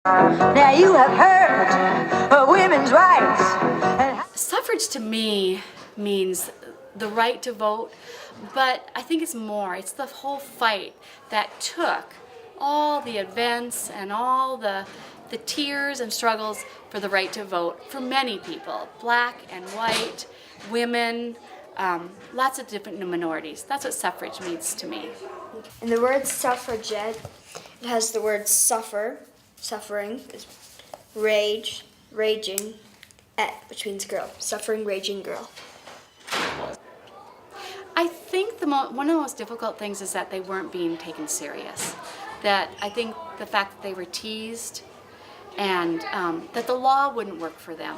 Now you have heard of women's rights. Suffrage to me means the right to vote, but I think it's more. It's the whole fight that took all the events and all the tears and struggles for the right to vote for many people, black and white, women, lots of different minorities. That's what suffrage means to me. In the word suffragette, it has the word suffer, suffering, is rage, raging, et, which means girl, suffering, raging girl. I think one of the most difficult things is that they weren't being taken serious. That I think the fact that they were teased and that the law wouldn't work for them.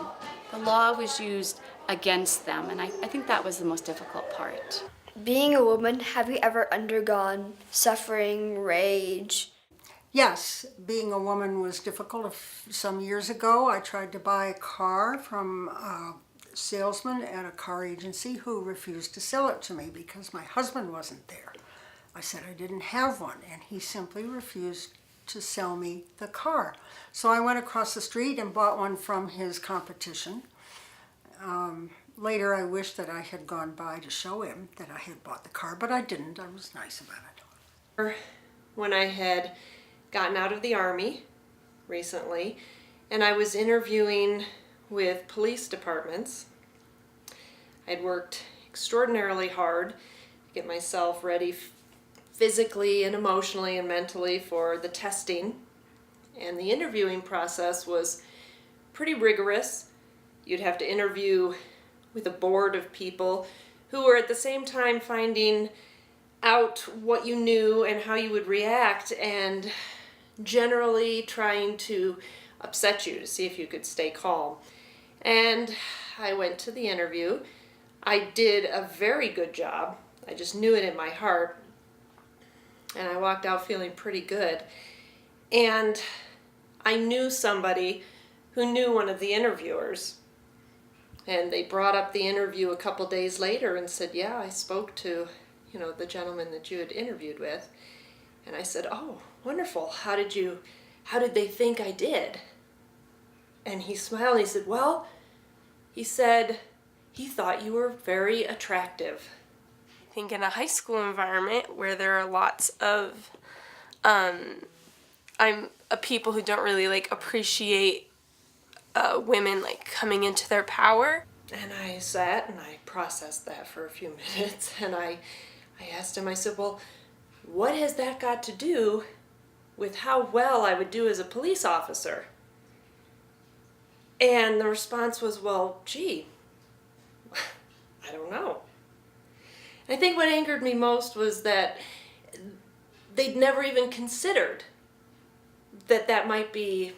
The law was used against them, and I think that was the most difficult part. Being a woman, have you ever undergone suffering, rage? Yes, being a woman was difficult. Some years ago, I tried to buy a car from a salesman at a car agency who refused to sell it to me because my husband wasn't there. I said I didn't have one, and he simply refused to sell me the car. So I went across the street and bought one from his competition. Later, I wished that I had gone by to show him that I had bought the car, but I didn't. I was nice about it. When I had gotten out of the Army recently, and I was interviewing with police departments. I'd worked extraordinarily hard to get myself ready physically and emotionally and mentally for the testing, and the interviewing process was pretty rigorous. You'd have to interview with a board of people who were at the same time finding out what you knew and how you would react, and generally trying to upset you to see if you could stay calm. And I went to the interview. I did a very good job. I just knew it in my heart. And I walked out feeling pretty good. And I knew somebody who knew one of the interviewers. And they brought up the interview a couple days later and said, yeah, I spoke to, the gentleman that you had interviewed with. And I said, oh, wonderful. How did they think I did? And he smiled and he said, well, he said he thought you were very attractive. I think in a high school environment where there are lots of people who don't really appreciate women coming into their power. And I sat and I processed that for a few minutes, and I asked him, I said, well, what has that got to do with how well I would do as a police officer? And the response was, well, gee, I don't know. I think what angered me most was that they'd never even considered that might be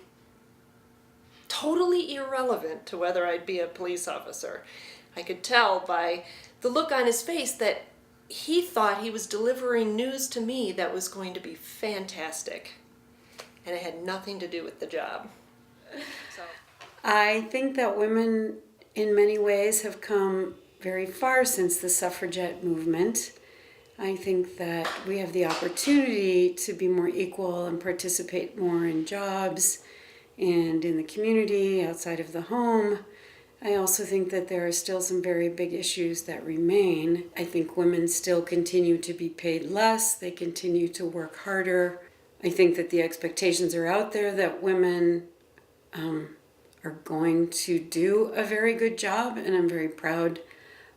totally irrelevant to whether I'd be a police officer. I could tell by the look on his face that he thought he was delivering news to me that was going to be fantastic. And it had nothing to do with the job. So. I think that women in many ways have come very far since the suffragette movement. I think that we have the opportunity to be more equal and participate more in jobs and in the community, outside of the home. I also think that there are still some very big issues that remain. I think women still continue to be paid less. They continue to work harder. I think that the expectations are out there that women are going to do a very good job, and I'm very proud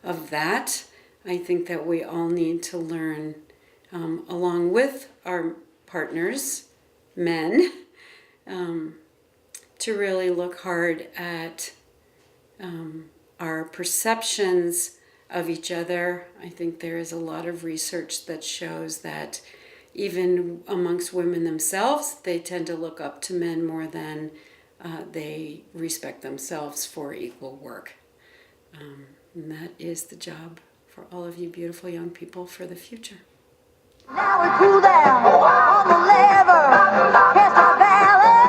of that. I think that we all need to learn, along with our partners, men, to really look hard at our perceptions of each other. I think there is a lot of research that shows that even amongst women themselves, they tend to look up to men more than they respect themselves for equal work. And that is the job for all of you beautiful young people for the future. Now we cool down on the lever, cast our balance.